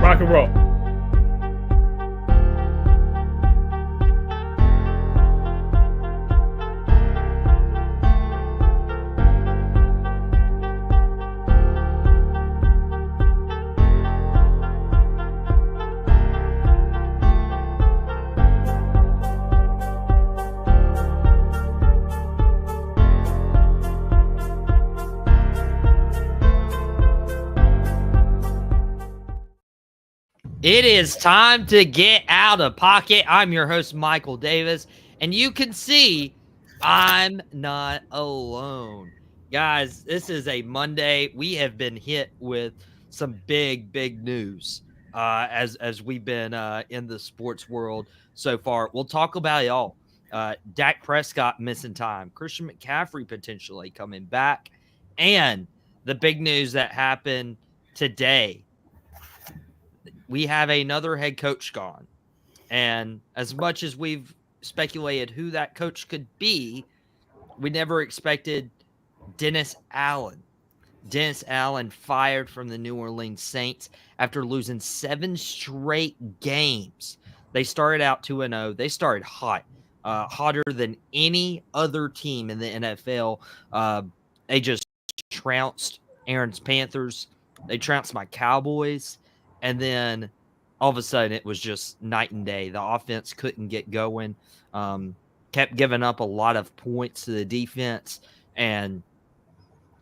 Rock and roll. It is time to get out of pocket. I'm your host, Michael Davis, and you can see I'm not alone. Guys, this is a Monday. We have been hit with some big news as we've been in the sports world so far. We'll talk about it all. Dak Prescott missing time, Christian McCaffrey potentially coming back, and the big news that happened today. We have another head coach gone. And as much as we've speculated who that coach could be, we never expected Dennis Allen. Dennis Allen fired from the New Orleans Saints after losing 7 straight games. They started out 2-0. They started hot, hotter than any other team in the NFL. They just trounced Aaron's Panthers. They trounced my Cowboys. And then all of a sudden it was just night and day. The offense couldn't get going, kept giving up a lot of points to the defense, and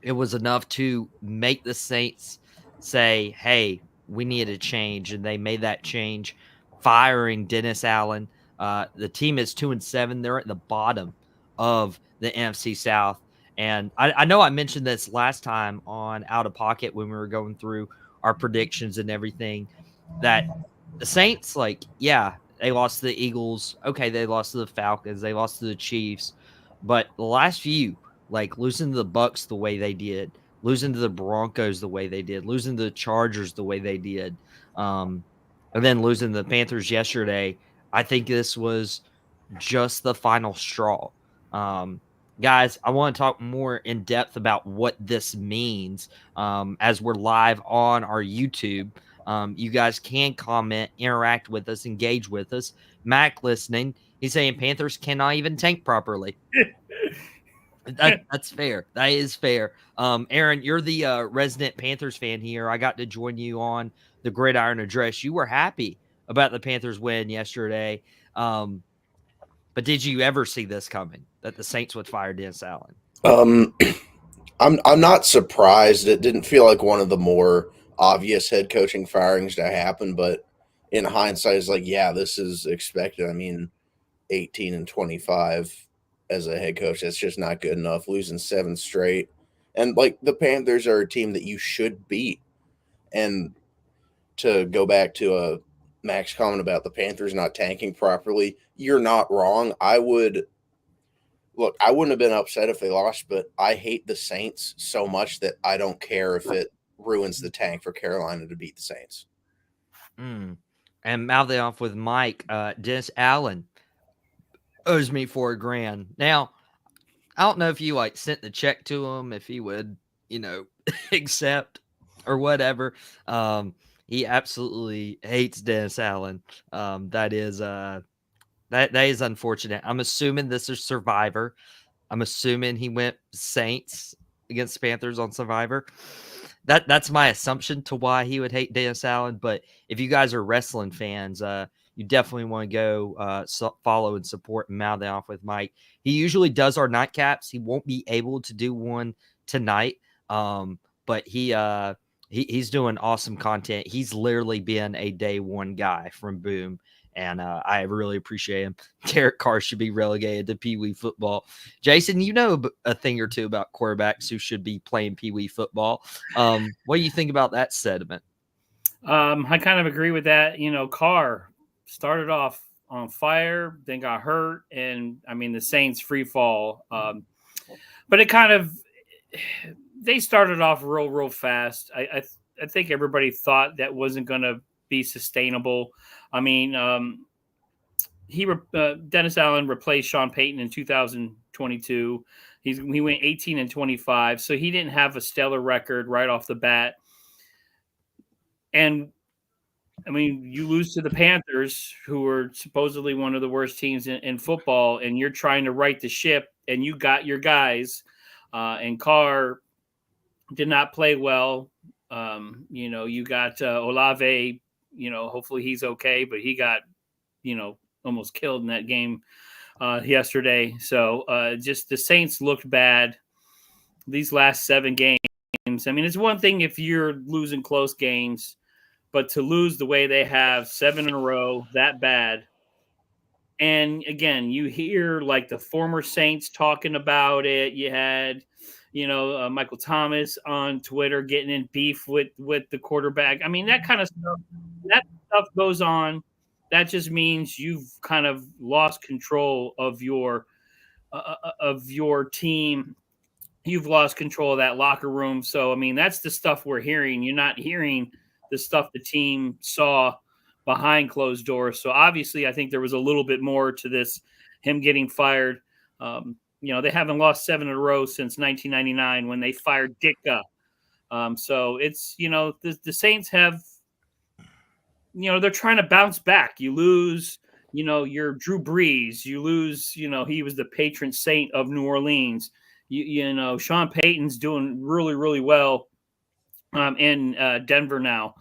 it was enough to make the Saints say, hey, we need a change, and they made that change, firing Dennis Allen. The team is 2-7. They're at the bottom of the NFC South. And I know I mentioned this last time on Outta Pocket when we were going through our predictions and everything, that the Saints, they lost to the Eagles. Okay, they lost to the Falcons. They lost to the Chiefs. But the last few, losing to the Bucs the way they did, losing to the Broncos the way they did, losing to the Chargers the way they did, and then losing to the Panthers yesterday, I think this was just the final straw. Guys, I want to talk more in depth about what this means as we're live on our YouTube. You guys can comment, interact with us, engage with us. Mac listening, he's saying Panthers cannot even tank properly. That's fair. That is fair. Aaron, you're the resident Panthers fan here. I got to join you on the Gridiron Address. You were happy about the Panthers win yesterday. But did you ever see this coming, that the Saints would fire Dennis Allen? I'm not surprised. It didn't feel like one of the more obvious head coaching firings to happen, but in hindsight, it's this is expected. I mean, 18-25 as a head coach, that's just not good enough. Losing 7 straight, and the Panthers are a team that you should beat. And to go back to Mac's comment about the Panthers not tanking properly, you're not wrong. I wouldn't have been upset if they lost, but I hate the Saints so much that I don't care if it ruins the tank for Carolina to beat the Saints. And mouthing off with Mike, Dennis Allen owes me $4,000. Now, I don't know if you sent the check to him, if he would, accept or whatever. He absolutely hates Dennis Allen. That is unfortunate. I'm assuming this is Survivor. I'm assuming he went Saints against Panthers on Survivor. That's my assumption to why he would hate Dennis Allen. But if you guys are wrestling fans, you definitely want to go follow and support Mouthing Off with Mike. He usually does our nightcaps. He won't be able to do one tonight, but he's doing awesome content. He's literally been a day one guy from Boom, and I really appreciate him. Derek Carr should be relegated to Pee Wee football. Jason, you know a thing or two about quarterbacks who should be playing Pee Wee football. What do you think about that sentiment? I kind of agree with that. Carr started off on fire, then got hurt, and the Saints free fall. But it kind of they started off real fast. I think everybody thought that wasn't going to be sustainable. Dennis Allen replaced Sean Payton in 2022. He went 18-25, so he didn't have a stellar record right off the bat. And I mean, you lose to the Panthers, who are supposedly one of the worst teams in football, and you're trying to right the ship, and you got your guys, and Carr did not play well. You got Olave, hopefully he's okay, but he got, almost killed in that game yesterday. So just the Saints looked bad these last 7 games. I mean, it's one thing if you're losing close games, but to lose the way they have 7 in a row, that bad. And again, you hear like the former Saints talking about it. You had, Michael Thomas on Twitter getting in beef with the quarterback. I mean, that kind of stuff. That stuff goes on. That just means you've kind of lost control of your team. You've lost control of that locker room. So, I mean, that's the stuff we're hearing. You're not hearing the stuff the team saw behind closed doors. So obviously, I think there was a little bit more to this, him getting fired. They haven't lost 7 in a row since 1999 when they fired Ditka. So it's, the Saints have, they're trying to bounce back. You lose, your Drew Brees. You lose, he was the patron saint of New Orleans. Sean Payton's doing really, really well in Denver now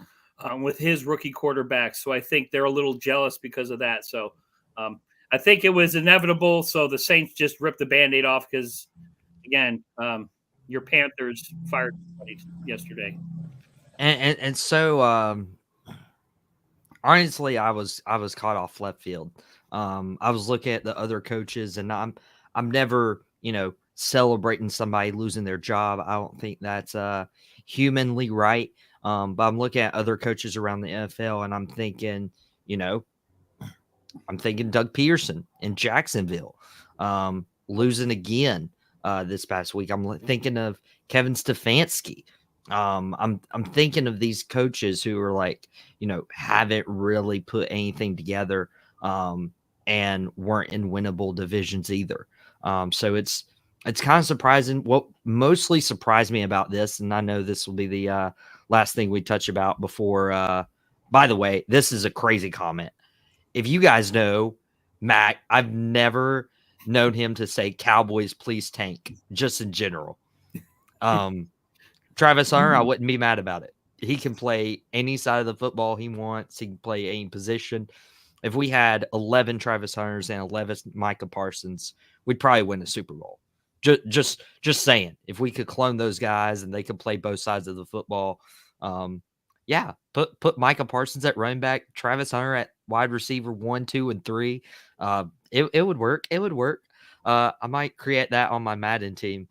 with his rookie quarterback. So I think they're a little jealous because of that. So I think it was inevitable. So the Saints just ripped the Band-Aid off because, again, your Panthers fired somebody yesterday. And so honestly, I was caught off left field. I was looking at the other coaches, and I'm never, celebrating somebody losing their job. I don't think that's humanly right. But I'm looking at other coaches around the NFL, and I'm thinking, Doug Peterson in Jacksonville, losing again this past week. I'm thinking of Kevin Stefanski. I'm thinking of these coaches who are like, haven't really put anything together, and weren't in winnable divisions either. So it's kind of surprising. What mostly surprised me about this, and I know this will be the last thing we touch about before. By the way, this is a crazy comment. If you guys know Mac, I've never known him to say "Cowboys, please tank," just in general. Travis Hunter, I wouldn't be mad about it. He can play any side of the football he wants. He can play any position. If we had 11 Travis Hunters and 11 Micah Parsons, we'd probably win a Super Bowl. Just saying, if we could clone those guys and they could play both sides of the football, put Micah Parsons at running back, Travis Hunter at wide receiver 1, 2, and 3. It would work. It would work. I might create that on my Madden team.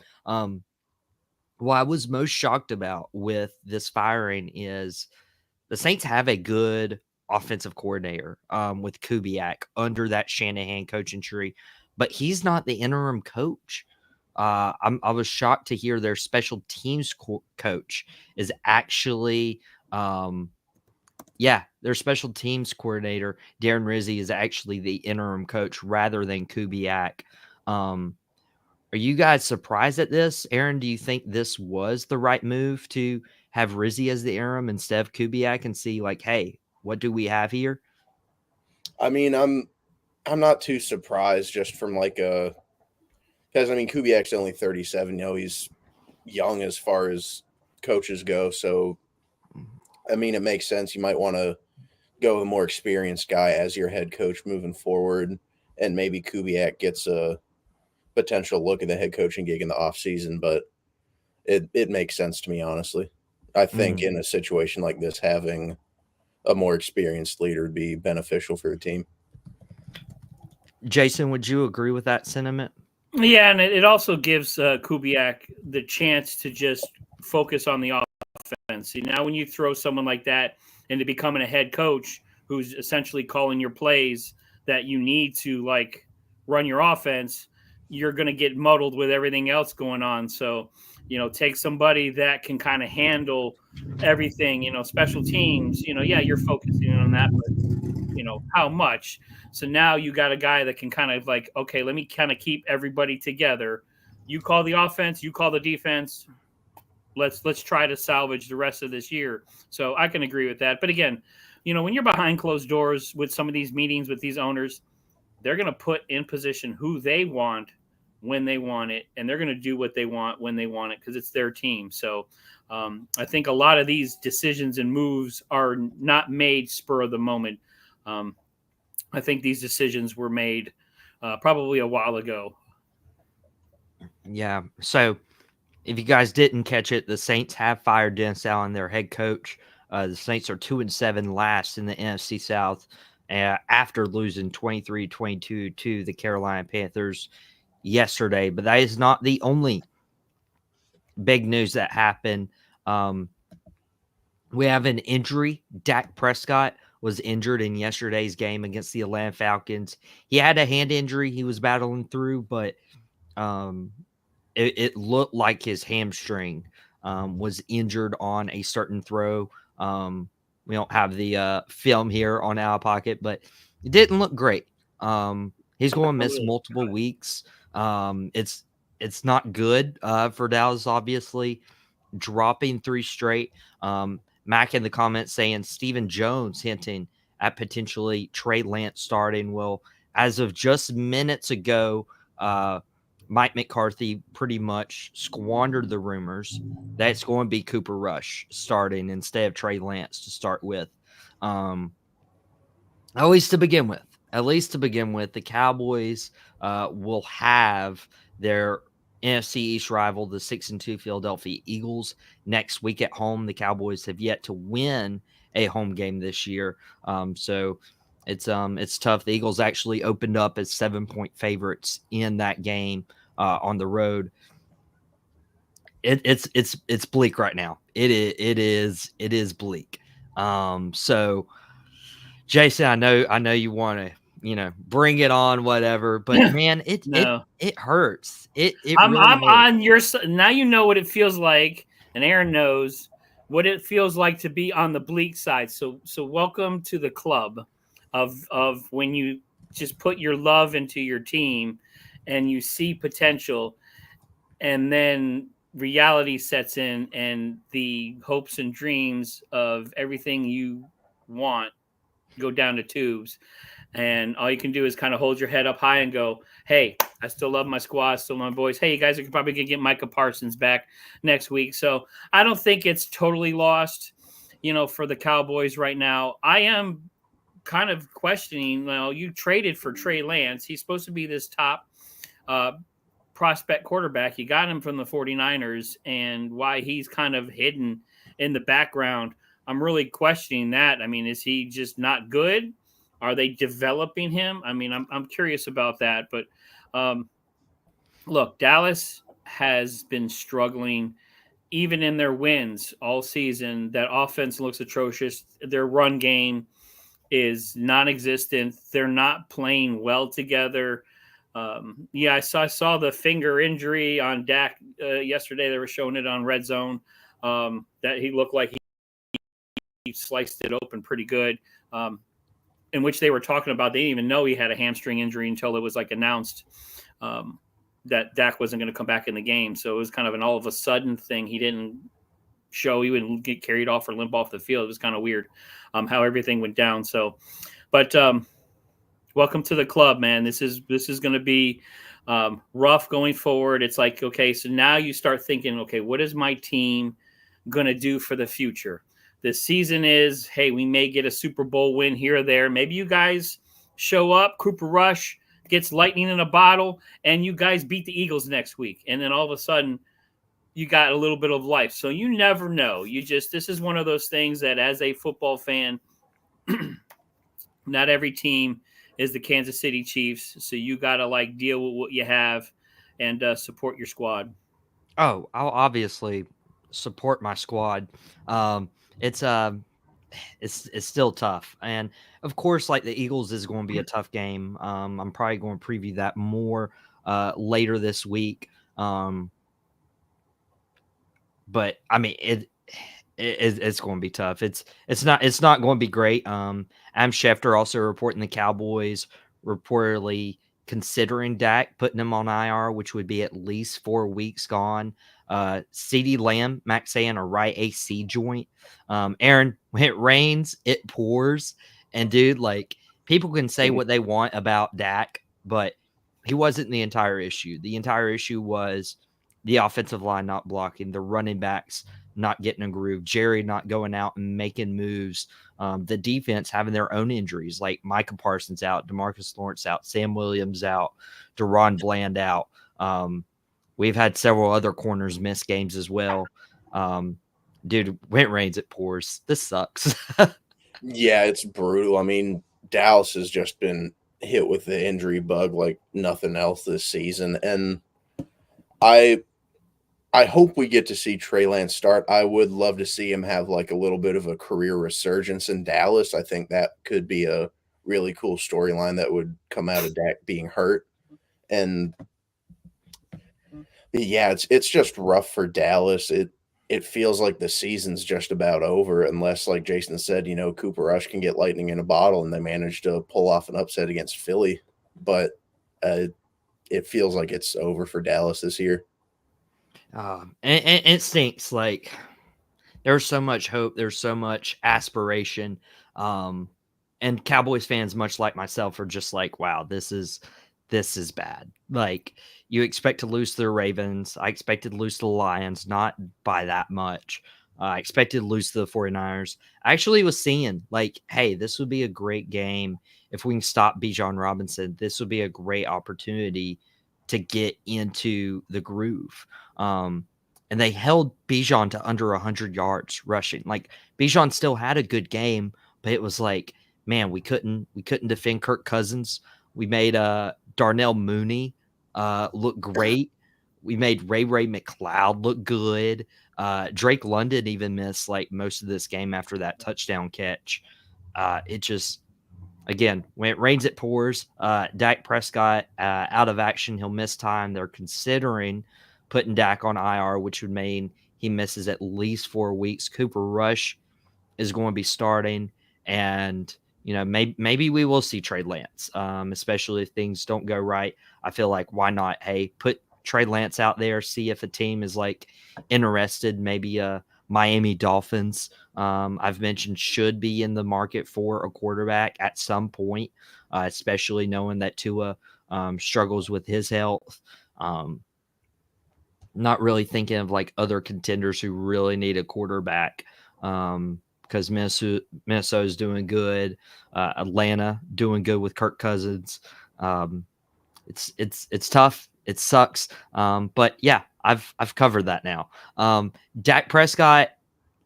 What I was most shocked about with this firing is the Saints have a good offensive coordinator with Kubiak under that Shanahan coaching tree, but he's not the interim coach. I was shocked to hear their special teams coach is actually, their special teams coordinator, Darren Rizzi, is actually the interim coach rather than Kubiak. Are you guys surprised at this? Aaron, do you think this was the right move to have Rizzi as the interim instead of Kubiak and see like, hey, what do we have here? I mean, I'm not too surprised just from because Kubiak's only 37. He's young as far as coaches go. So, I mean, it makes sense. You might want to go with a more experienced guy as your head coach moving forward, and maybe Kubiak gets a potential look at the head coaching gig in the offseason. But it makes sense to me, honestly. I think in a situation like this, having a more experienced leader would be beneficial for a team. Jason, would you agree with that sentiment? Yeah, and it also gives Kubiak the chance to just focus on the offense. See, now when you throw someone like that into becoming a head coach who's essentially calling your plays that you need to like run your offense, you're going to get muddled with everything else going on. So, take somebody that can kind of handle everything, special teams, you're focusing on that, but how much? So now you got a guy that can kind of like, okay, let me kind of keep everybody together. You call the offense, you call the defense. Let's try to salvage the rest of this year. So I can agree with that. But again, when you're behind closed doors with some of these meetings with these owners, they're going to put in position who they want when they want it, and they're going to do what they want when they want it because it's their team. So I think a lot of these decisions and moves are not made spur of the moment. I think these decisions were made probably a while ago. Yeah. So if you guys didn't catch it, the Saints have fired Dennis Allen, their head coach. The Saints are 2-7 last in the NFC South after losing 23-22 to the Carolina Panthers yesterday. But that is not the only big news that happened. We have an injury. Dak Prescott was injured in yesterday's game against the Atlanta Falcons. He had a hand injury he was battling through, but it looked like his hamstring was injured on a certain throw. We don't have the film here on Outta Pocket, but it didn't look great. He's going to miss multiple weeks. It's not good for Dallas, obviously, dropping 3 straight. Mac in the comments saying Stephen Jones hinting at potentially Trey Lance starting. Well, as of just minutes ago, Mike McCarthy pretty much squandered the rumors that it's going to be Cooper Rush starting instead of Trey Lance to start with. At least to begin with, the Cowboys will have their NFC East rival, the 6-2 Philadelphia Eagles, next week at home. The Cowboys have yet to win a home game this year, so it's tough. The Eagles actually opened up as 7-point favorites in that game on the road. It's bleak right now. It is bleak. So Jason, I know you want to bring it on, whatever, but man, it hurts. I'm really hurts. on your side now. You know what it feels like, and Aaron knows what it feels like to be on the bleak side. So welcome to the club of when you just put your love into your team and you see potential, and then reality sets in, and the hopes and dreams of everything you want go down the tubes. And all you can do is kind of hold your head up high and go, hey, I still love my squad, I still love my boys. Hey, you guys are probably going to get Micah Parsons back next week. So I don't think it's totally lost, for the Cowboys right now. I am kind of questioning, you traded for Trey Lance. He's supposed to be this top prospect quarterback. You got him from the 49ers, and why he's kind of hidden in the background. I'm really questioning that. I mean, is he just not good? Are they developing him? I mean, I'm curious about that. But look, Dallas has been struggling even in their wins all season. That offense looks atrocious. Their run game is non-existent. They're not playing well together. I saw the finger injury on Dak yesterday. They were showing it on Red Zone. That he looked like he sliced it open pretty good. In which they were talking about, they didn't even know he had a hamstring injury until it was announced that Dak wasn't going to come back in the game. So it was kind of an all of a sudden thing. He didn't show, he wouldn't get carried off or limp off the field. It was kind of weird how everything went down. So, but welcome to the club, man. This is going to be rough going forward. It's like, okay, so now you start thinking, okay, what is my team going to do for the future? This season is, hey, we may get a Super Bowl win here or there. Maybe you guys show up, Cooper Rush gets lightning in a bottle, and you guys beat the Eagles next week. And then all of a sudden, you got a little bit of life. So you never know. This is one of those things that as a football fan, not every team is the Kansas City Chiefs. So you got to deal with what you have and support your squad. Oh, I'll obviously support my squad. It's still tough, and of course, the Eagles is going to be a tough game. I'm probably going to preview that more later this week. But I mean, it's going to be tough. It's not going to be great. Adam Schefter also reporting the Cowboys reportedly considering Dak, putting him on IR, which would be at least 4 weeks gone. CeeDee Lamb, Max saying a right AC joint. Aaron, when it rains, it pours. And dude, like, people can say what they want about Dak, but he wasn't the entire issue. The entire issue was the offensive line not blocking, the running backs not getting a groove, Jerry not going out and making moves, the defense having their own injuries, like Micah Parsons out, DeMarcus Lawrence out, Sam Williams out, Deron Bland out. We've had several other corners miss games as well. Dude, when it rains, it pours. This sucks. Yeah, it's brutal. I mean, Dallas has just been hit with the injury bug like nothing else this season. And I hope we get to see Trey Lance start. I would love to see him have like a little bit of a career resurgence in Dallas. I think that could be a really cool storyline that would come out of Dak being hurt. And yeah, it's just rough for Dallas. It feels like the season's just about over unless, like Jason said, Cooper Rush can get lightning in a bottle and they manage to pull off an upset against Philly. But it feels like it's over for Dallas this year. And it stinks. Like, there's so much hope. There's so much aspiration. And Cowboys fans, much like myself, are just like, wow, this is bad. Like, you expect to lose to the Ravens. I expected to lose to the Lions, not by that much. I expected to lose to the 49ers. I actually was seeing, like, hey, this would be a great game. If we can stop Bijan Robinson, this would be a great opportunity to get into the groove. And they held Bijan to under 100 yards rushing. Like, Bijan still had a good game, but it was like, man, we couldn't defend Kirk Cousins. We made Darnell Mooney look great. We made Ray McLeod look good. Drake London even missed like most of this game after that touchdown catch. It just, again, when it rains, it pours. Dak Prescott out of action. He'll miss time. They're considering putting Dak on IR, which would mean he misses at least 4 weeks. Cooper Rush is going to be starting, and maybe we will see Trey Lance, especially if things don't go right. I feel like, why not? Hey, put Trey Lance out there, see if a team is like interested. Maybe Miami Dolphins, I've mentioned, should be in the market for a quarterback at some point, especially knowing that Tua struggles with his health. Not really thinking of like other contenders who really need a quarterback. Because Minnesota's doing good, Atlanta doing good with Kirk Cousins. It's tough. It sucks. But yeah, I've covered that now. Dak Prescott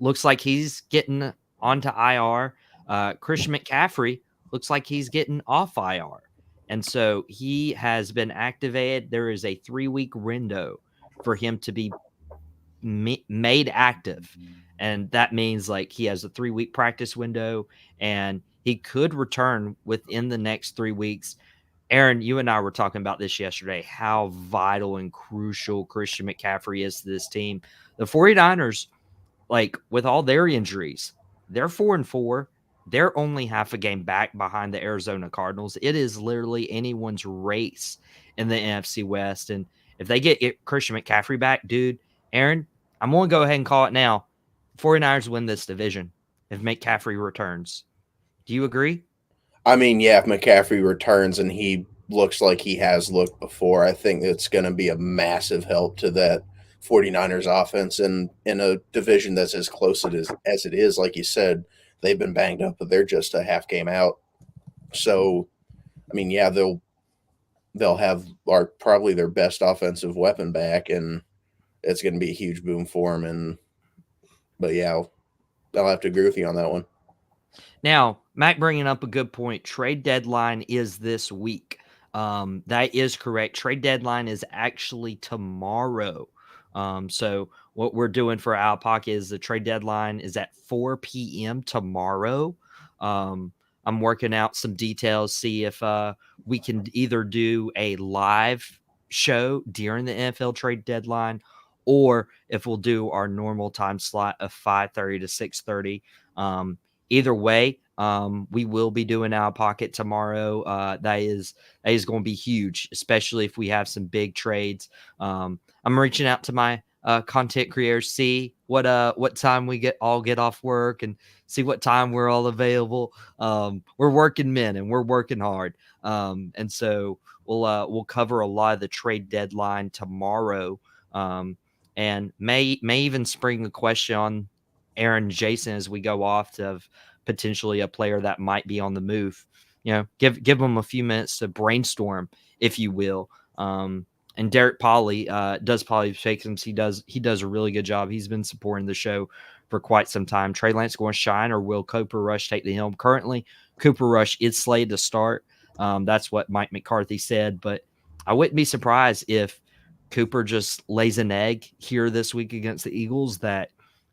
looks like he's getting onto IR. Christian McCaffrey looks like he's getting off IR, and so he has been activated. There is a 3-week window for him to be made active. And that means like he has a 3-week practice window and he could return within the next 3 weeks. Aaron, you and I were talking about this yesterday, how vital and crucial Christian McCaffrey is to this team. The 49ers, like, with all their injuries, they're 4-4. They're only half a game back behind the Arizona Cardinals. It is literally anyone's race in the NFC West. And if they get Christian McCaffrey back, dude, Aaron, I'm going to go ahead and call it now. 49ers win this division if McCaffrey returns. Do you agree? I mean, yeah, if McCaffrey returns and he looks like he has looked before, I think it's going to be a massive help to that 49ers offense. And in a division that's as close as it is, like you said, they've been banged up, but they're just a half game out. So, I mean, yeah, they'll have probably their best offensive weapon back, and it's going to be a huge boom for them. But yeah, I'll have to agree with you on that one. Now, Mac bringing up a good point. Trade deadline is this week. That is correct. Trade deadline is actually tomorrow. So what we're doing for Outta Pocket is the trade deadline is at 4 p.m. tomorrow. I'm working out some details, see if we can either do a live show during the NFL trade deadline, or if we'll do our normal time slot of 5:30 to 6:30. Either way, we will be doing Outta Pocket tomorrow. That is going to be huge, especially if we have some big trades. I'm reaching out to my content creators see what time we get off work and see what time we're all available. We're working men and we're working hard. And so we'll cover a lot of the trade deadline tomorrow. And may even spring the question on Aaron and Jason as we go off of potentially a player that might be on the move. Give them a few minutes to brainstorm, if you will. And Derek Polly does Polly Shakes. He does a really good job. He's been supporting the show for quite some time. Trey Lance going to shine, or will Cooper Rush take the helm? Currently, Cooper Rush is slated to start. That's what Mike McCarthy said, but I wouldn't be surprised if Cooper just lays an egg here this week against the Eagles, that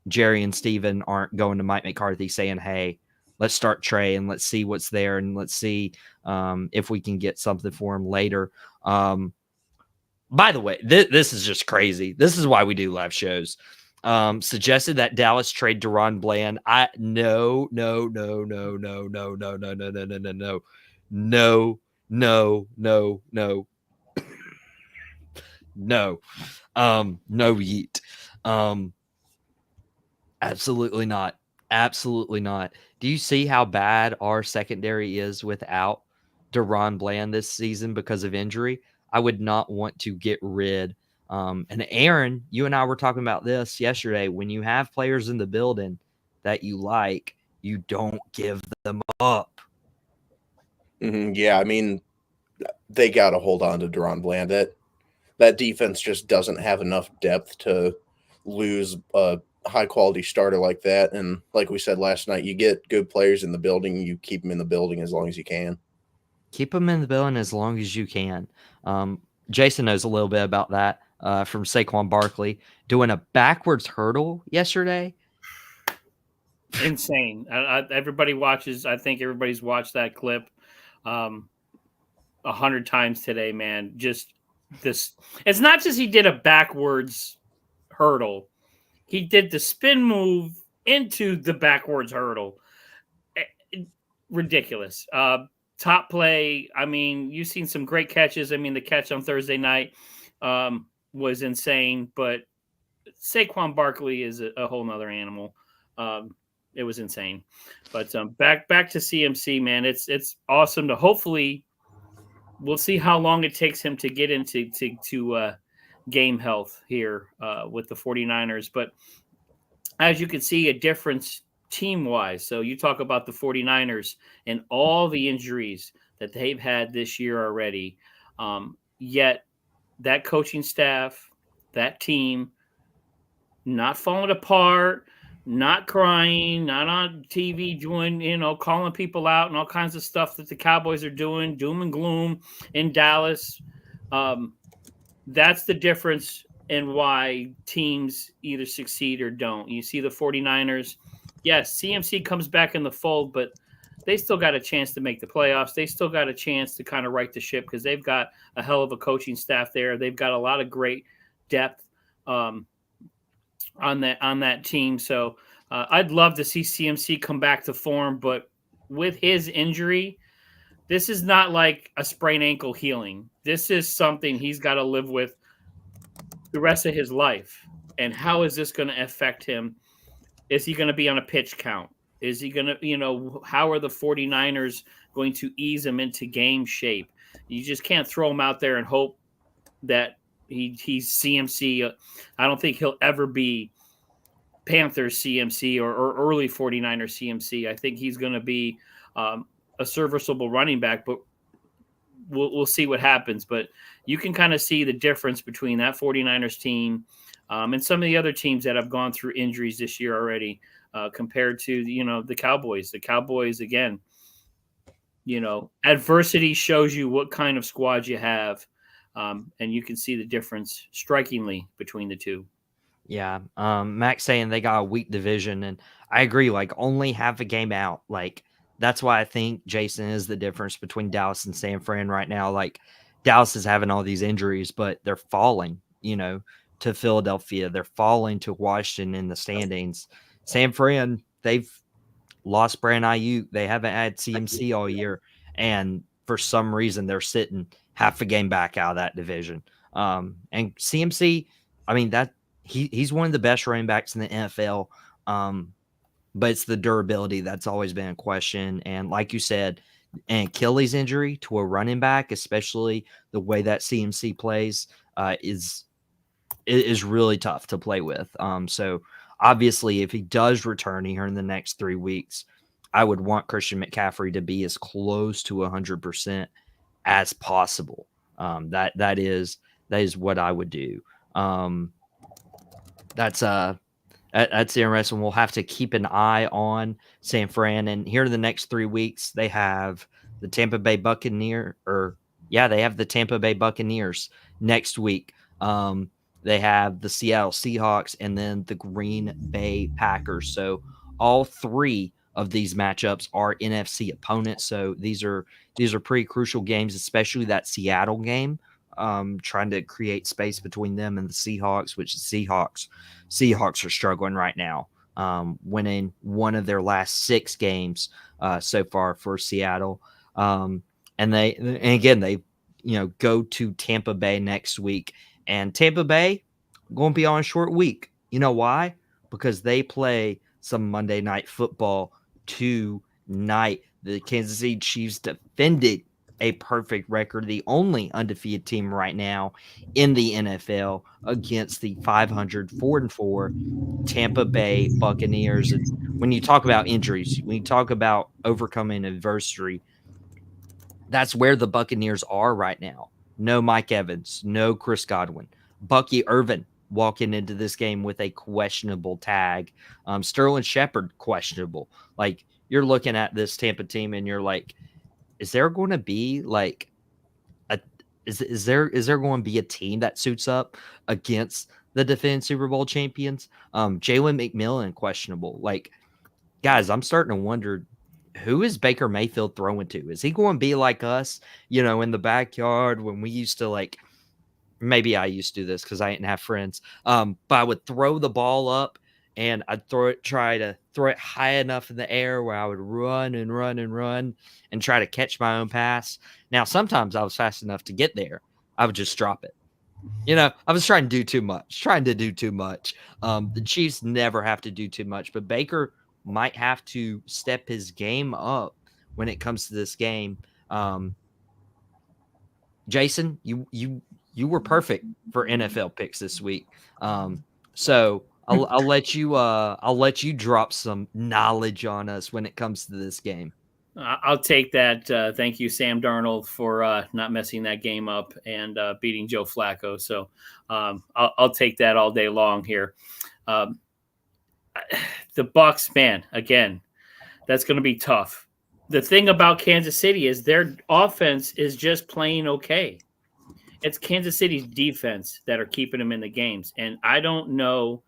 Jerry and Steven aren't going to Mike McCarthy saying, hey, let's start Trey and let's see what's there, and let's see if we can get something for him later. By the way, this is just crazy. This is why we do live shows. Suggested that Dallas trade Deron Bland. No. No yeet. Absolutely not. Absolutely not. Do you see how bad our secondary is without Deron Bland this season because of injury? I would not want to get rid. And Aaron, you and I were talking about this yesterday. When you have players in the building that you like, you don't give them up. Yeah, I mean, they got to hold on to Deron Bland. That defense just doesn't have enough depth to lose a high-quality starter like that. And like we said last night, you get good players in the building, you keep them in the building as long as you can. Keep them in the building as long as you can. Jason knows a little bit about that from Saquon Barkley doing a backwards hurdle yesterday. Insane. Everybody watches. I think everybody's watched that clip 100 times today, man. Just this. It's not just he did a backwards hurdle. He did the spin move into the backwards hurdle. Ridiculous. Top play. I mean, you've seen some great catches. I mean, the catch on Thursday night was insane, but Saquon Barkley is a whole nother animal. It was insane. But back to CMC, man. It's awesome to hopefully we'll see how long it takes him to get into game health here with the 49ers. But as you can see, a difference team-wise. So you talk about the 49ers and all the injuries that they've had this year already. Yet that coaching staff, that team, not falling apart, not crying, not on TV doing, calling people out and all kinds of stuff that the Cowboys are doing, doom and gloom in Dallas. That's the difference in why teams either succeed or don't. You see the 49ers, yes, CMC comes back in the fold, but they still got a chance to make the playoffs. They still got a chance to kind of right the ship because they've got a hell of a coaching staff there. They've got a lot of great depth on that team. So I'd love to see CMC come back to form, but with his injury, this is not like a sprained ankle healing. This is something he's got to live with the rest of his life. And how is this going to affect him? Is he going to be on a pitch count? Is he going to, how are the 49ers going to ease him into game shape? You just can't throw him out there and hope that he's CMC. I don't think he'll ever be Panthers CMC or early 49er CMC. I think he's going to be a serviceable running back, but we'll see what happens. But you can kind of see the difference between that 49ers team and some of the other teams that have gone through injuries this year already compared to, the Cowboys. The Cowboys, again, adversity shows you what kind of squad you have. And you can see the difference strikingly between the two. Yeah. Max saying they got a weak division, and I agree, like only half a game out. Like that's why I think Jason is the difference between Dallas and San Fran right now. Like Dallas is having all these injuries, but they're falling, to Philadelphia. They're falling to Washington in the standings. San Fran, they've lost Brandon Ayuk. They haven't had CMC all year. And for some reason, they're sitting half a game back out of that division. And CMC, I mean, he's one of the best running backs in the NFL. But it's the durability that's always been a question. And like you said, an Achilles injury to a running back, especially the way that CMC plays, is really tough to play with. So obviously, if he does return here in the next 3 weeks, I would want Christian McCaffrey to be as close to 100% as possible. That is what I would do. That's interesting. We'll have to keep an eye on San Fran. And here in the next 3 weeks, they have the Tampa Bay Buccaneers next week. They have the Seattle Seahawks and then the Green Bay Packers. So all 3 of these matchups are NFC opponents. So these are pretty crucial games, especially that Seattle game. Trying to create space between them and the Seahawks, which the Seahawks are struggling right now, winning one of their last 6 games so far for Seattle. And again, they go to Tampa Bay next week, and Tampa Bay going to be on a short week. You know why? Because they play some Monday Night Football tonight. The Kansas City Chiefs defended a perfect record, the only undefeated team right now in the NFL, against the 4-4 Tampa Bay Buccaneers. And when you talk about injuries, when you talk about overcoming adversity, that's where the Buccaneers are right now. No Mike Evans, no Chris Godwin. Bucky Irvin walking into this game with a questionable tag. Sterling Shepard, questionable. Like, you're looking at this Tampa team and you're like, is there going to be like is there going to be a team that suits up against the defending Super Bowl champions? Jalen McMillan, questionable. Like, guys, I'm starting to wonder, who is Baker Mayfield throwing to? Is he going to be like us, in the backyard when we used to, like, maybe I used to do this because I didn't have friends. But I would throw the ball up and I'd try to throw it high enough in the air where I would run and run and run and try to catch my own pass. Now, sometimes I was fast enough to get there. I would just drop it. I was trying to do too much. The Chiefs never have to do too much, but Baker might have to step his game up when it comes to this game. Jason, you were perfect for NFL picks this week. So I'll let you drop some knowledge on us when it comes to this game. I'll take that. Thank you, Sam Darnold, for not messing that game up and beating Joe Flacco. So I'll take that all day long here. The Bucs, man, again, that's going to be tough. The thing about Kansas City is their offense is just playing okay. It's Kansas City's defense that are keeping them in the games. And I don't know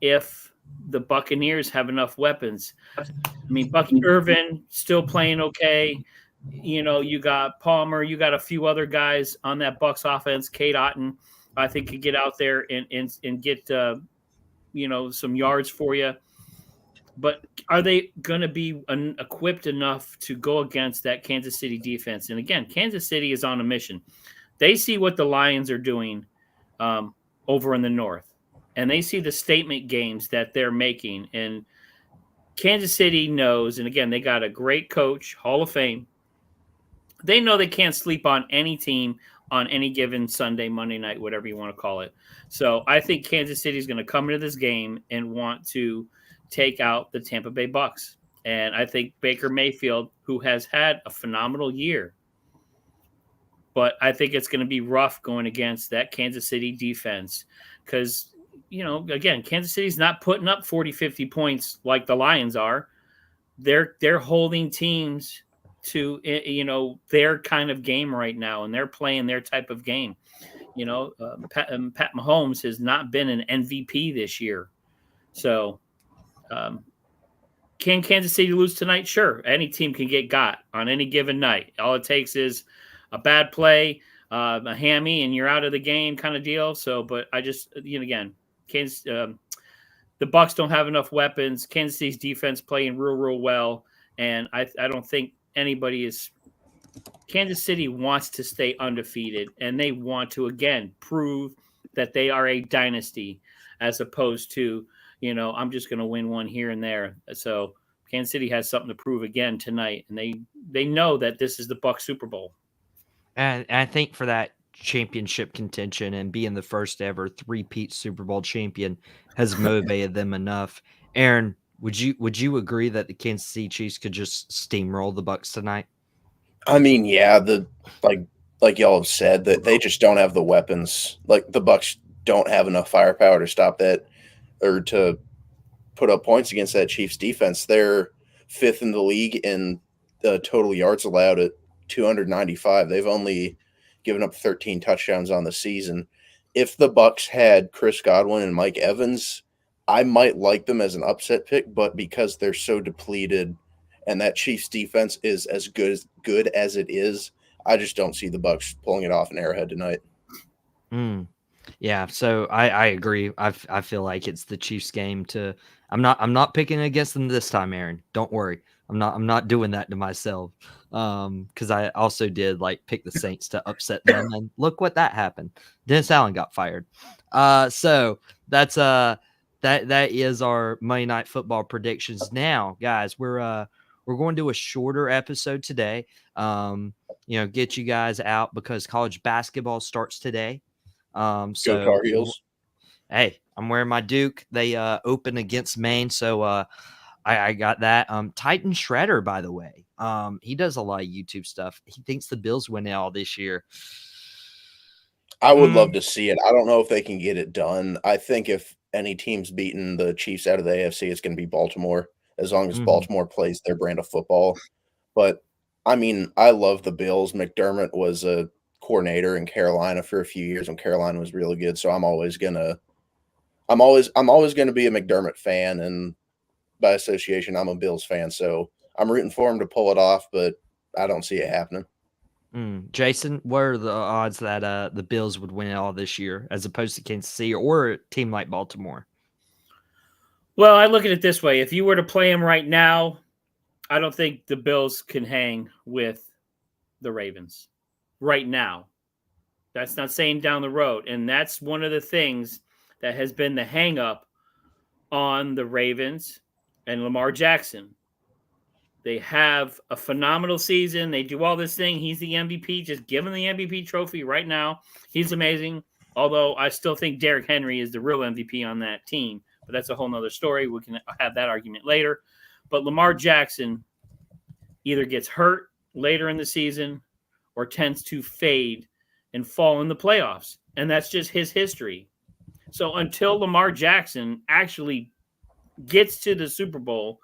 if the Buccaneers have enough weapons. I mean, Bucky Irvin still playing okay. You got Palmer. You got a few other guys on that Bucs offense. Kate Otten, I think, could get out there and get some yards for you. But are they going to be equipped enough to go against that Kansas City defense? And again, Kansas City is on a mission. They see what the Lions are doing over in the north, and they see the statement games that they're making. And Kansas City knows, and again, they got a great coach, Hall of Fame. They know they can't sleep on any team on any given Sunday, Monday night, whatever you want to call it. So I think Kansas City is going to come into this game and want to take out the Tampa Bay Bucs. And I think Baker Mayfield, who has had a phenomenal year, but I think it's going to be rough going against that Kansas City defense because, again, Kansas City's not putting up 40, 50 points like the Lions are. They're holding teams to, their kind of game right now, and they're playing their type of game. Pat Mahomes has not been an MVP this year. So can Kansas City lose tonight? Sure. Any team can get got on any given night. All it takes is a bad play, a hammy, and you're out of the game kind of deal. So, but I just, again, Kansas, the Bucs don't have enough weapons. Kansas City's defense playing real well. And I don't think anybody is – Kansas City wants to stay undefeated, and they want to, again, prove that they are a dynasty. as opposed to, I'm just going to win one here and there. So Kansas City has something to prove again tonight, and they know that this is the Bucs Super Bowl. And I think for that championship contention and being the first ever three-peat Super Bowl champion has motivated them enough. Aaron, would you agree that the Kansas City Chiefs could just steamroll the Bucs tonight? I mean, yeah, like y'all have said, that they just don't have the weapons. Like the Bucs don't have enough firepower to stop that or to put up points against that Chiefs defense. They're 5th in the league in total yards allowed at 295. They've only given up 13 touchdowns on the season. If the Bucs had Chris Godwin and Mike Evans, I might like them as an upset pick, but because they're so depleted and that Chiefs defense is as good as it is, I just don't see the Bucs pulling it off in Arrowhead tonight. Yeah, so I agree. I feel like it's the Chiefs game to. I'm not picking against them this time, Aaron. Don't worry. I'm not doing that to myself. Because I also did pick the Saints to upset them, and look what that happened. Dennis Allen got fired. So that's that is our Monday Night Football predictions. Now, guys, we're going to do a shorter episode today. Get you guys out because college basketball starts today. Go Tar Heels. Hey, I'm wearing my Duke. They open against Maine, so I got that. Titan Shredder, by the way, he does a lot of YouTube stuff. He thinks the Bills win it all this year. I would love to see it. I don't know if they can get it done. I think if any team's beating the Chiefs out of the AFC, it's going to be Baltimore, as long as Baltimore plays their brand of football. But I mean, I love the Bills. McDermott was a coordinator in Carolina for a few years when Carolina was really good. So I'm always gonna be a McDermott fan, and by association, I'm a Bills fan. So I'm rooting for him to pull it off, but I don't see it happening. Jason, what are the odds that the Bills would win it all this year as opposed to Kansas City or a team like Baltimore? Well, I look at it this way. If you were to play them right now, I don't think the Bills can hang with the Ravens right now. That's not saying down the road. And that's one of the things that has been the hang up on the Ravens and Lamar Jackson. They have a phenomenal season. They do all this thing. He's the MVP. Just give him the MVP trophy right now. He's amazing. Although I still think Derrick Henry is the real MVP on that team. But that's a whole nother story. We can have that argument later. But Lamar Jackson either gets hurt later in the season or tends to fade and fall in the playoffs. And that's just his history. So until Lamar Jackson actually gets to the Super Bowl,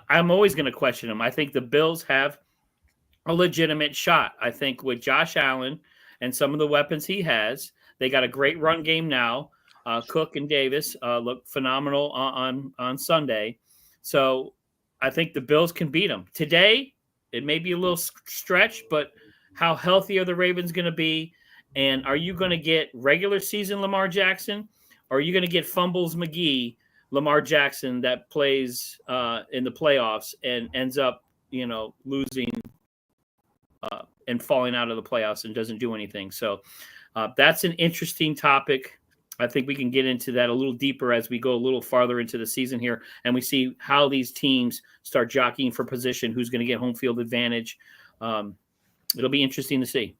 I'm always going to question him. I think the Bills have a legitimate shot. I think with Josh Allen and some of the weapons he has, they got a great run game now. Cook and Davis look phenomenal on Sunday. So I think the Bills can beat them. Today, it may be a little stretch, but how healthy are the Ravens going to be? And are you going to get regular season Lamar Jackson? Or are you going to get Fumbles McGee Lamar Jackson that plays in the playoffs and ends up, losing and falling out of the playoffs and doesn't do anything? So that's an interesting topic. I think we can get into that a little deeper as we go a little farther into the season here, and we see how these teams start jockeying for position, who's going to get home field advantage. It'll be interesting to see.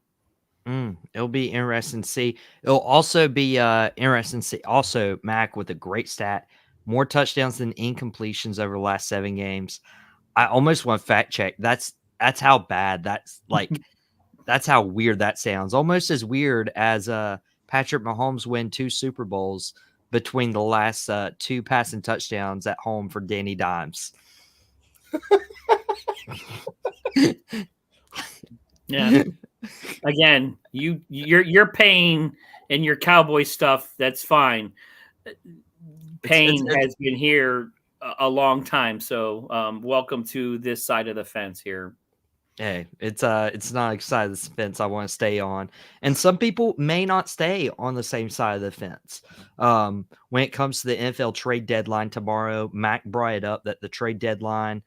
It'll be interesting to see. It'll also be interesting to see. Also, Mac with a great stat. More touchdowns than incompletions over the last 7 games. I almost want to fact check. That's how bad that's that's how weird that sounds. Almost as weird as Patrick Mahomes win 2 Super Bowls between the last 2 passing touchdowns at home for Danny Dimes. Yeah. Again, you're paying and your Cowboy stuff. That's fine. Pain has been here a long time. So welcome to this side of the fence here. Hey, it's not a side of the fence I want to stay on, and some people may not stay on the same side of the fence. When it comes to the NFL trade deadline tomorrow, Mac brought it up that the trade deadline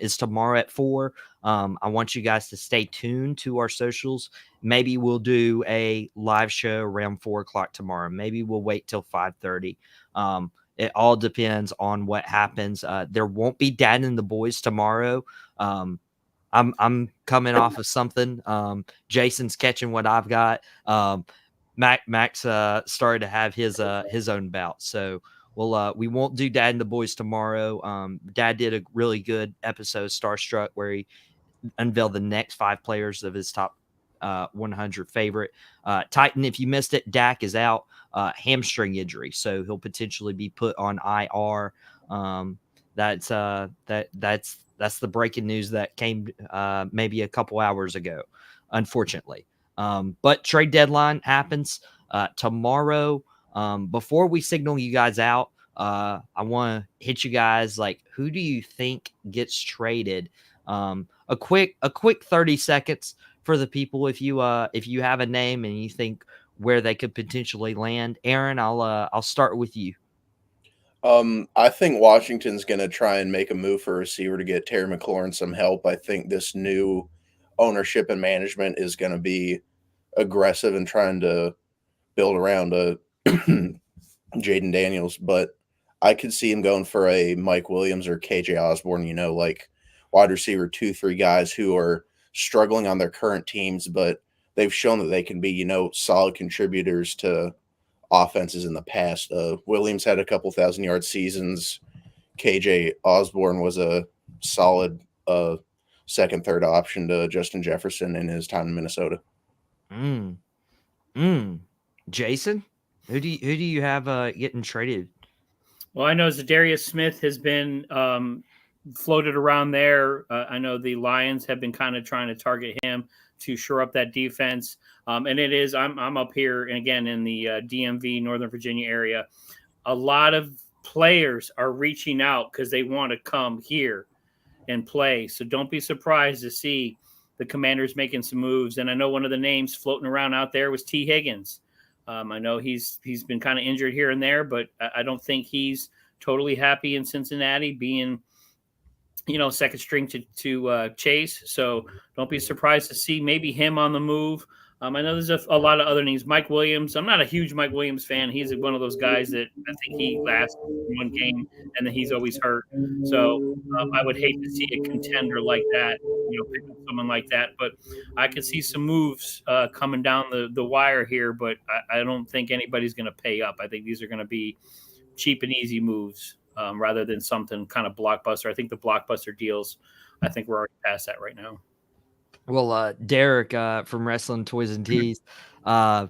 is tomorrow at 4. I want you guys to stay tuned to our socials. Maybe we'll do a live show around 4 o'clock tomorrow. Maybe we'll wait till 5:30. It all depends on what happens. There won't be Dad and the boys tomorrow. I'm coming off of something. Jason's catching what I've got. Max started to have his own bout. So we won't do Dad and the boys tomorrow. Dad did a really good episode, Starstruck, where he unveiled the next 5 players of his top 100 favorite. Titan, if you missed it, Dak is out, hamstring injury, so he'll potentially be put on IR. That's the breaking news that came maybe a couple hours ago, unfortunately. But trade deadline happens tomorrow. Before we signal you guys out, I want to hit you guys like, who do you think gets traded? A quick 30 seconds for the people if you have a name and you think where they could potentially land. Aaron, I'll start with you. I think Washington's going to try and make a move for a receiver to get Terry McLaurin some help. I think this new ownership and management is going to be aggressive and trying to build around Jaden Daniels, but I could see him going for a Mike Williams or KJ Osborne, like wide receiver 2-3 guys who are struggling on their current teams, but they've shown that they can be, solid contributors to offenses in the past. Williams had a couple 1,000-yard seasons. KJ Osborne was a solid second, third option to Justin Jefferson in his time in Minnesota. Jason, who do you have getting traded? Well, I know Zadarius Smith has been floated around there. I know the Lions have been kind of trying to target him to shore up that defense. And it is, I'm up here again in the DMV, Northern Virginia area. A lot of players are reaching out because they want to come here and play. So don't be surprised to see the Commanders making some moves. And I know one of the names floating around out there was T. Higgins. I know he's been kind of injured here and there, but I don't think he's totally happy in Cincinnati being, second string to Chase. So don't be surprised to see maybe him on the move. I know there's a lot of other names. Mike Williams. I'm not a huge Mike Williams fan. He's one of those guys that I think he lasts one game and then he's always hurt. So I would hate to see a contender like that, pick up someone like that. But I could see some moves coming down the wire here, but I don't think anybody's going to pay up. I think these are going to be cheap and easy moves rather than something kind of blockbuster. I think the blockbuster deals, I think we're already past that right now. Well, Derek from Wrestling Toys and Tees, it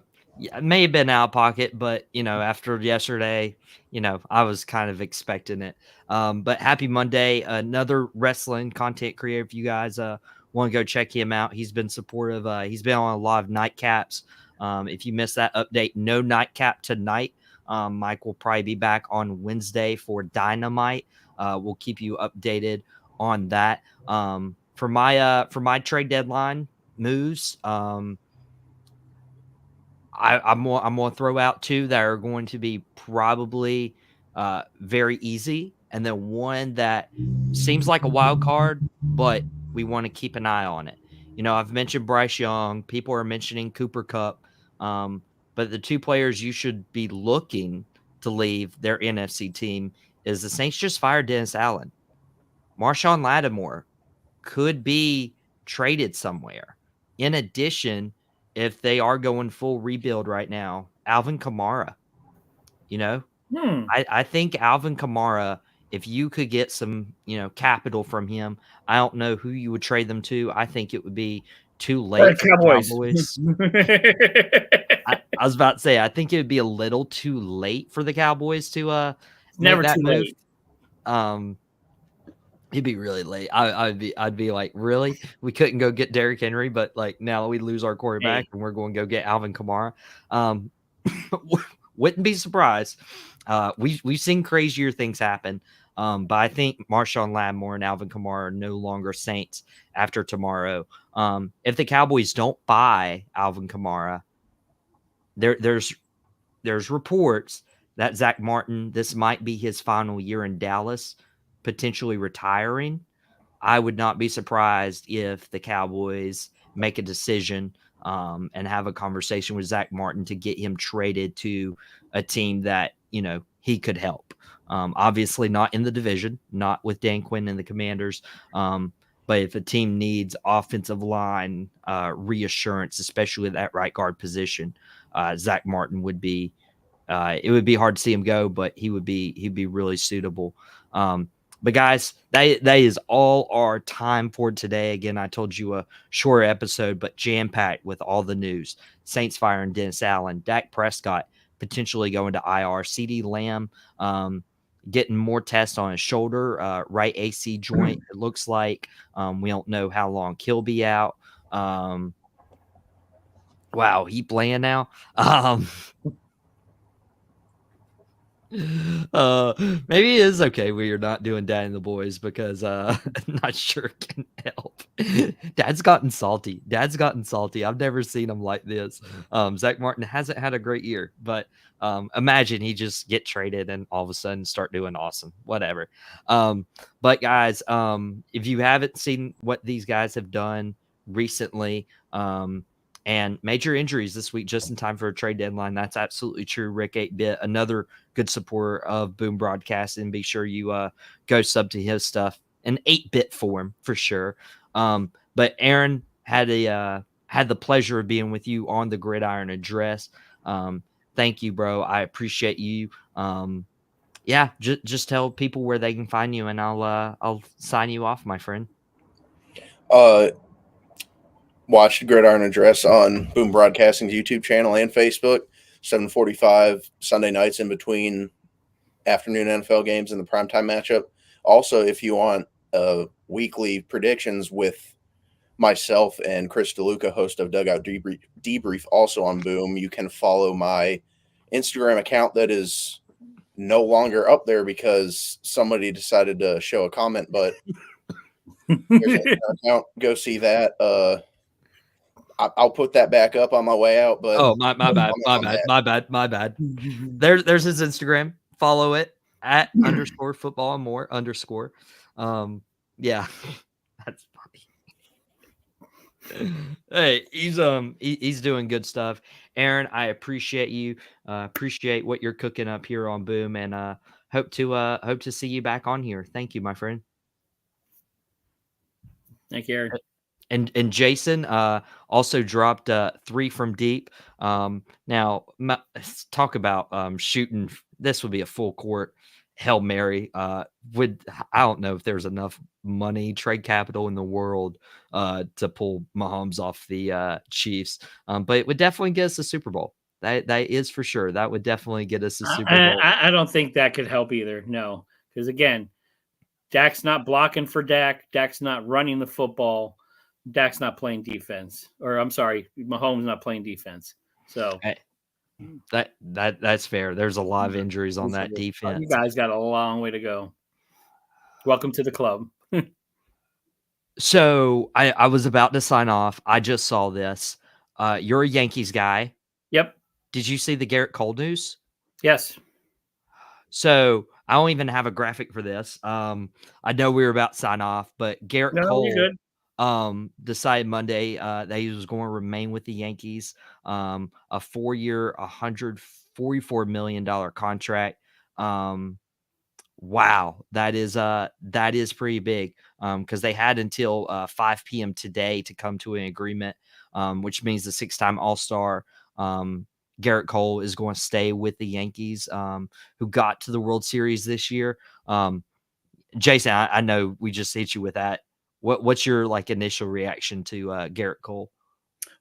may have been Out of Pocket, but after yesterday, I was kind of expecting it. But happy Monday, another wrestling content creator. If you guys want to go check him out, he's been supportive. He's been on a lot of nightcaps. If you missed that update, no nightcap tonight. Mike will probably be back on Wednesday for Dynamite. We'll keep you updated on that. For my trade deadline moves, I'm gonna throw out 2 that are going to be probably very easy, and then one that seems like a wild card, but we want to keep an eye on it. I've mentioned Bryce Young. People are mentioning Cooper Kupp, but the 2 players you should be looking to leave their NFC team is the Saints just fired Dennis Allen. Marshawn Lattimore could be traded somewhere. In addition, if they are going full rebuild right now, Alvin Kamara, I think Alvin Kamara, if you could get some, capital from him, I don't know who you would trade them to. I think it would be too late for the Cowboys. I was about to say, I think it would be a little too late for the Cowboys to never make that too move. late. It'd be really late. I'd be like, really? We couldn't go get Derrick Henry, but like now we lose our quarterback and we're going to go get Alvin Kamara. Wouldn't be surprised. We've seen crazier things happen. But I think Marshawn Lattimore and Alvin Kamara are no longer Saints after tomorrow. If the Cowboys don't buy Alvin Kamara, there's reports that Zach Martin, this might be his final year in Dallas, potentially retiring. I would not be surprised if the Cowboys make a decision and have a conversation with Zach Martin to get him traded to a team that, he could help. Obviously not in the division, not with Dan Quinn and the Commanders. But if a team needs offensive line reassurance, especially at that right guard position, Zach Martin would be, it would be hard to see him go, but he'd be really suitable. But guys, that is all our time for today. Again, I told you a short episode, but jam-packed with all the news. Saints firing Dennis Allen, Dak Prescott potentially going to IR, CeeDee Lamb getting more tests on his shoulder, right AC joint, it looks like. We don't know how long he'll be out. Wow, he playing now? Maybe it is okay we are not doing Dad and the Boys because I'm not sure it can help. Dad's gotten salty. I've never seen him like this. Zach Martin hasn't had a great year, but imagine he just get traded and all of a sudden start doing awesome. Whatever. But guys, if you haven't seen what these guys have done recently, and major injuries this week just in time for a trade deadline. That's absolutely true. Rick 8-Bit, another good supporter of Boom Broadcasting. Be sure you go sub to his stuff in 8-bit form for sure. But Aaron had the pleasure of being with you on the Gridiron Address. Thank you, bro. I appreciate you. Just tell people where they can find you, and I'll sign you off, my friend. Watch Gridiron Address on Boom Broadcasting's YouTube channel and Facebook, 7:45 Sunday nights in between afternoon NFL games and the primetime matchup. Also, if you want weekly predictions with myself and Chris DeLuca, host of Dugout Debrief, also on Boom, you can follow my Instagram account that is no longer up there because somebody decided to show a comment, but there's an account. Go see that. I'll put that back up on my way out. But my bad. There's his Instagram. Follow it at _football and more _. Yeah, that's funny. Hey, he's doing good stuff. Aaron, I appreciate you. Appreciate what you're cooking up here on Boom, and hope to see you back on here. Thank you, my friend. Thank you, Aaron. And Jason also dropped 3 from deep. Now, let's talk about shooting. This would be a full court Hail Mary. I don't know if there's enough money, trade capital in the world to pull Mahomes off the Chiefs. But it would definitely get us a Super Bowl. That is for sure. That would definitely get us a Super Bowl. I don't think that could help either. No, because again, Dak's not blocking for Dak. Dak's not running the football. Dak's not playing defense, or I'm sorry, Mahomes not playing defense. So that's fair. There's a lot of injuries on that defense. You guys got a long way to go. Welcome to the club. So I was about to sign off. I just saw this. You're a Yankees guy. Yep. Did you see the Garrett Cole news? Yes. So I don't even have a graphic for this. I know we were about to sign off, but Garrett Cole. You're good. Decided Monday that he was going to remain with the Yankees. A 4-year, $144 million contract. Wow, that is pretty big. Because they had until 5 p.m. today to come to an agreement, which means the 6-time All-Star Garrett Cole is going to stay with the Yankees, who got to the World Series this year. Jason, I know we just hit you with that. What's your initial reaction to Garrett Cole?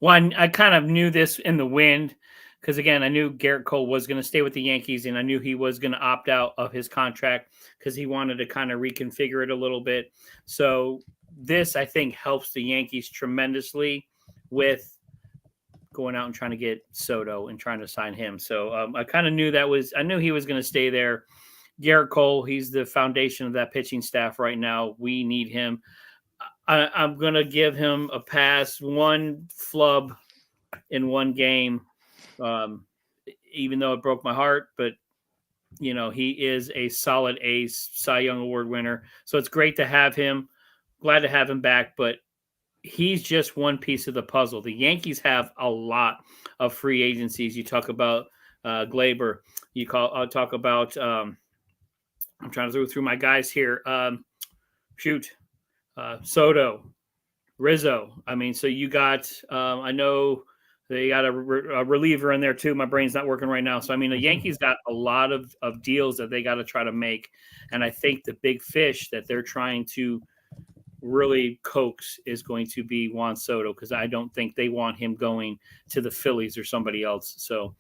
Well, I kind of knew this in the wind because, again, I knew Garrett Cole was going to stay with the Yankees, and I knew he was going to opt out of his contract because he wanted to kind of reconfigure it a little bit. So this, I think, helps the Yankees tremendously with going out and trying to get Soto and trying to sign him. So I kind of knew I knew he was going to stay there. Garrett Cole, he's the foundation of that pitching staff right now. We need him. I'm going to give him a pass, one flub in one game, even though it broke my heart. But, he is a solid ace, Cy Young Award winner. So it's great to have him. Glad to have him back. But he's just one piece of the puzzle. The Yankees have a lot of free agencies. You talk about Glaber. Talk about I'm trying to go through my guys here. Soto, Rizzo. I mean, so you got, I know they got a reliever in there too. My brain's not working right now. So, I mean, the Yankees got a lot of deals that they got to try to make. And I think the big fish that they're trying to really coax is going to be Juan Soto, because I don't think they want him going to the Phillies or somebody else. So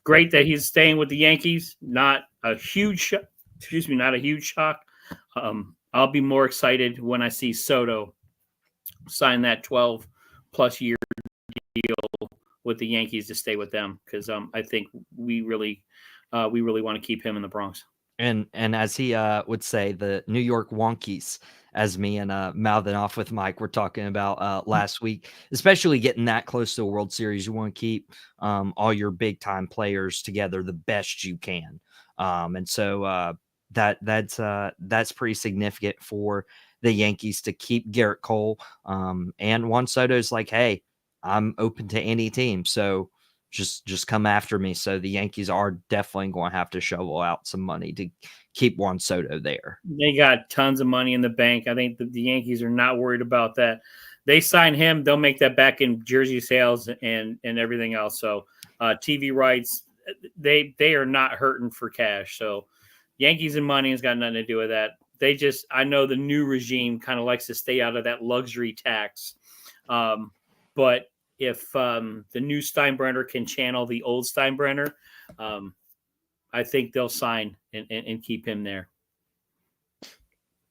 great that he's staying with the Yankees. Not a huge shock. I'll be more excited when I see Soto sign that 12-plus year deal with the Yankees to stay with them, because I think we really want to keep him in the Bronx. And as he would say, the New York Wonkies, as me and mouthing off with Mike, we're talking about last week, especially getting that close to a World Series. You want to keep all your big time players together the best you can. And so that's pretty significant for the Yankees to keep Garrett Cole. And Juan Soto's like, hey, I'm open to any team. So just come after me. So the Yankees are definitely going to have to shovel out some money to keep Juan Soto there. They got tons of money in the bank. I think the Yankees are not worried about that. They sign him, they'll make that back in jersey sales and everything else. So TV rights, they are not hurting for cash. So Yankees and money has got nothing to do with that. I know the new regime kind of likes to stay out of that luxury tax. But if the new Steinbrenner can channel the old Steinbrenner, I think they'll sign and keep him there.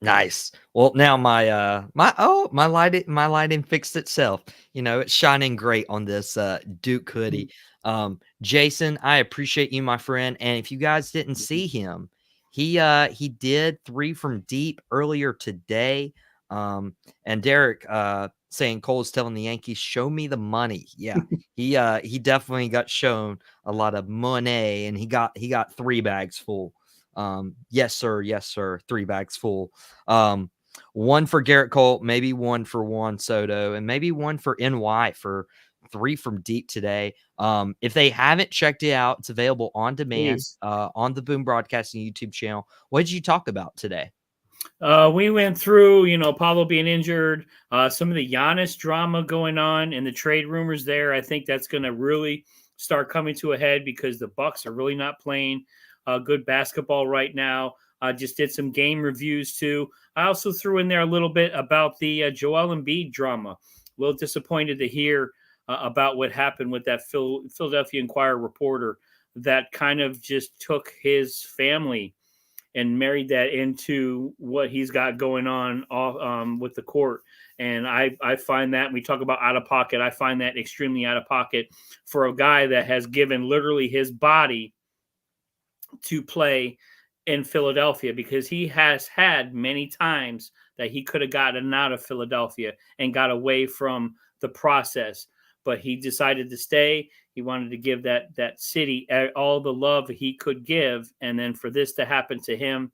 Nice. Well, now my lighting fixed itself. It's shining great on this Duke hoodie. Jason, I appreciate you, my friend. And if you guys didn't see him, he did 3 from deep earlier today. And Derek saying Cole's telling the Yankees, show me the money. Yeah, he definitely got shown a lot of money, and he got 3 bags full. Yes, sir. 3 bags full. 1 for Garrett Cole, maybe 1 for Juan Soto, and maybe 1 for NY for 3 from deep today. If they haven't checked it out, it's available on demand on the Boom Broadcasting YouTube channel. What did you talk about today? We went through, Pablo being injured, some of the Giannis drama going on and the trade rumors there. I think that's going to really start coming to a head, because the Bucks are really not playing good basketball right now. I just did some game reviews too. I also threw in there a little bit about the Joel Embiid drama. A little disappointed to hear about what happened with that Philadelphia Inquirer reporter that kind of just took his family and married that into what he's got going on with the court. And I find that, when we talk about out of pocket, I find that extremely out of pocket for a guy that has given literally his body to play in Philadelphia, because he has had many times that he could have gotten out of Philadelphia and got away from the process, but he decided to stay. He wanted to give that city all the love he could give. And then for this to happen to him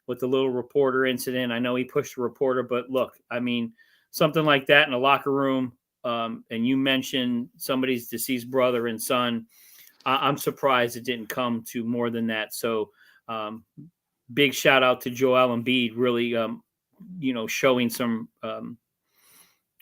with the little reporter incident, I know he pushed the reporter, but look, I mean, something like that in a locker room, and you mentioned somebody's deceased brother and son, I'm surprised it didn't come to more than that. So big shout out to Joel Embiid, really, showing some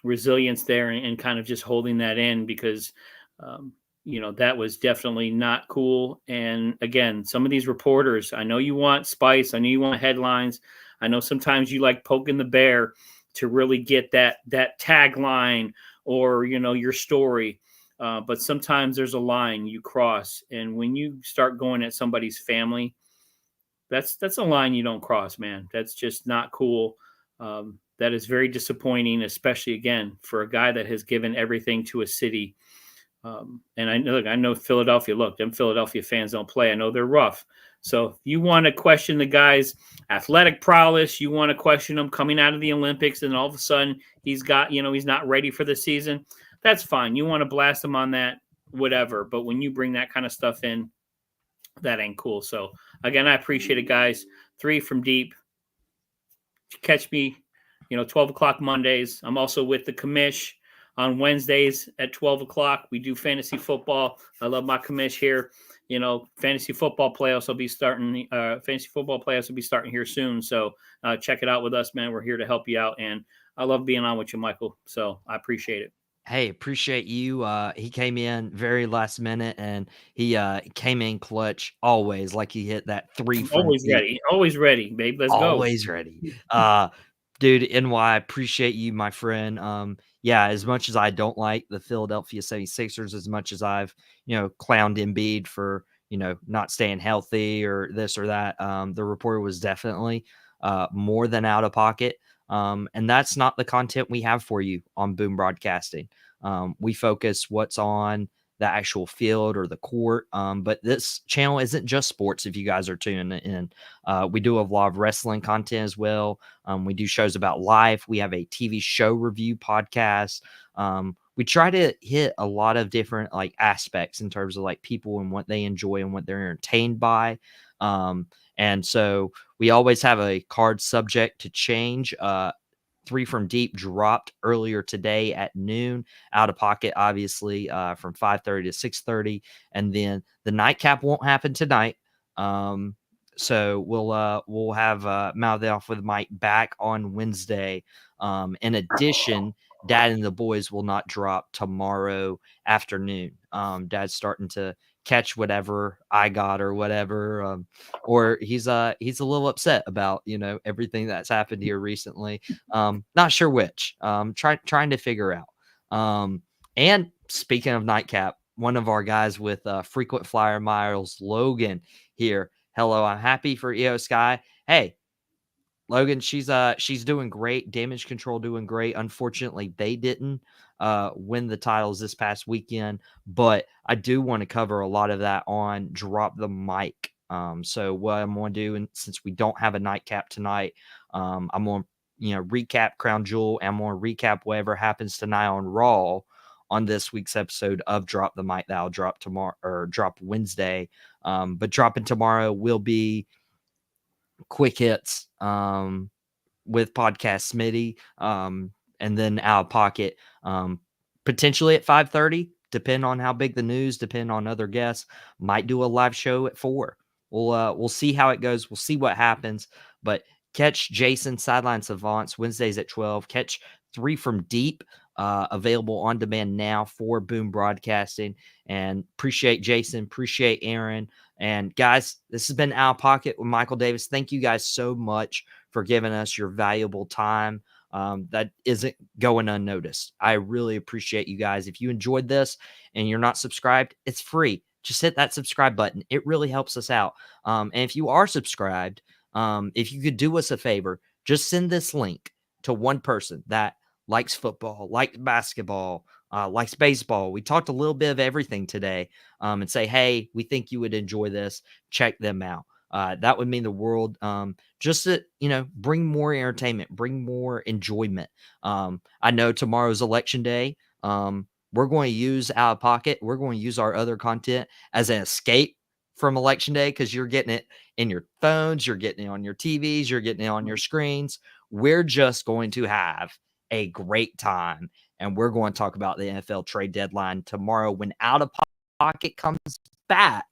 resilience there and kind of just holding that in, because that was definitely not cool. And again, some of these reporters, I know you want spice, I know you want headlines, I know sometimes you like poking the bear to really get that tagline or your story, but sometimes there's a line you cross, and when you start going at somebody's family, that's a line you don't cross, man. That's just not cool. That is very disappointing, especially, again, for a guy that has given everything to a city. And I know Philadelphia, look, them Philadelphia fans don't play. I know they're rough, So if you want to question the guy's athletic prowess, you want to question him coming out of the Olympics, and all of a sudden he's not ready for the season, that's fine. You want to blast him on that, whatever. But when you bring that kind of stuff in, that ain't cool. So again, I appreciate it, guys. 3 from deep. Catch me, 12 o'clock Mondays. I'm also with the commish on Wednesdays at 12 o'clock. We do fantasy football. I love my commish here. Fantasy football playoffs will be starting. Fantasy football playoffs will be starting here soon. So check it out with us, man. We're here to help you out, and I love being on with you, Michael. So I appreciate it. Hey, appreciate you. He came in very last minute, and he came in clutch always, like he hit that 3 from deep. Always ready, babe. Let's go. Always ready. Dude, NY, appreciate you, my friend. Yeah, as much as I don't like the Philadelphia 76ers, as much as I've, clowned Embiid for, not staying healthy or this or that, the reporter was definitely more than out of pocket. And that's not the content we have for you on Boom Broadcasting. We focus what's on the actual field or the court. But this channel isn't just sports. If you guys are tuning in, we do a lot of wrestling content as well. We do shows about life. We have a TV show review podcast. We try to hit a lot of different aspects in terms of people and what they enjoy and what they're entertained by. And so we always have a card subject to change. 3 from deep dropped earlier today at noon. Out of pocket, obviously, from 5:30 to 6:30, and then the nightcap won't happen tonight. So we'll have Mouth Off with Mike back on Wednesday. In addition, Dad and the boys will not drop tomorrow afternoon. Dad's starting to catch whatever I got or whatever, or he's a little upset about everything that's happened here recently. Not sure which. Trying to figure out. And speaking of nightcap, one of our guys with frequent flyer miles, Logan here. Hello, I'm happy for EO Sky. Hey, Logan, she's doing great. Damage Control doing great. Unfortunately, they didn't win the titles this past weekend, but I do want to cover a lot of that on Drop the Mic. So what I'm going to do, and since we don't have a nightcap tonight, I'm going to recap Crown Jewel, and I'm going to recap whatever happens tonight on Raw on this week's episode of Drop the Mic. That'll drop tomorrow or drop Wednesday. But dropping tomorrow will be quick hits with Podcast Smitty, and then Out of Pocket, potentially at 5:30, depending on how big the news, depending on other guests. Might do a live show at 4. We'll see how it goes. We'll see what happens. But catch Jason Sideline Savants Wednesdays at 12. Catch 3 from Deep, available on demand now for Boom Broadcasting. And appreciate Jason, appreciate Aaron. And guys, this has been Out of Pocket with Michael Davis. Thank you guys so much for giving us your valuable time. That isn't going unnoticed. I really appreciate you guys. If you enjoyed this and you're not subscribed, it's free. Just hit that subscribe button. It really helps us out. And if you are subscribed, if you could do us a favor, just send this link to one person that likes football, likes basketball, likes baseball. We talked a little bit of everything today, and say, hey, we think you would enjoy this. Check them out. That would mean the world, just to, bring more entertainment, bring more enjoyment. I know tomorrow's election day. We're going to use Out of Pocket. We're going to use our other content as an escape from election day, because you're getting it in your phones, you're getting it on your TVs, you're getting it on your screens. We're just going to have a great time, and we're going to talk about the NFL trade deadline tomorrow when Out of Pocket comes back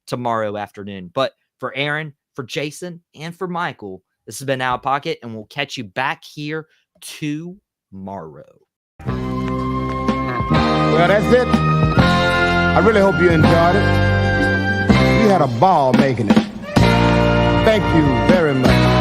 tomorrow afternoon. But for Aaron, for Jason, and for Michael, this has been Out of Pocket, and we'll catch you back here tomorrow. Well, that's it. I really hope you enjoyed it. We had a ball making it. Thank you very much.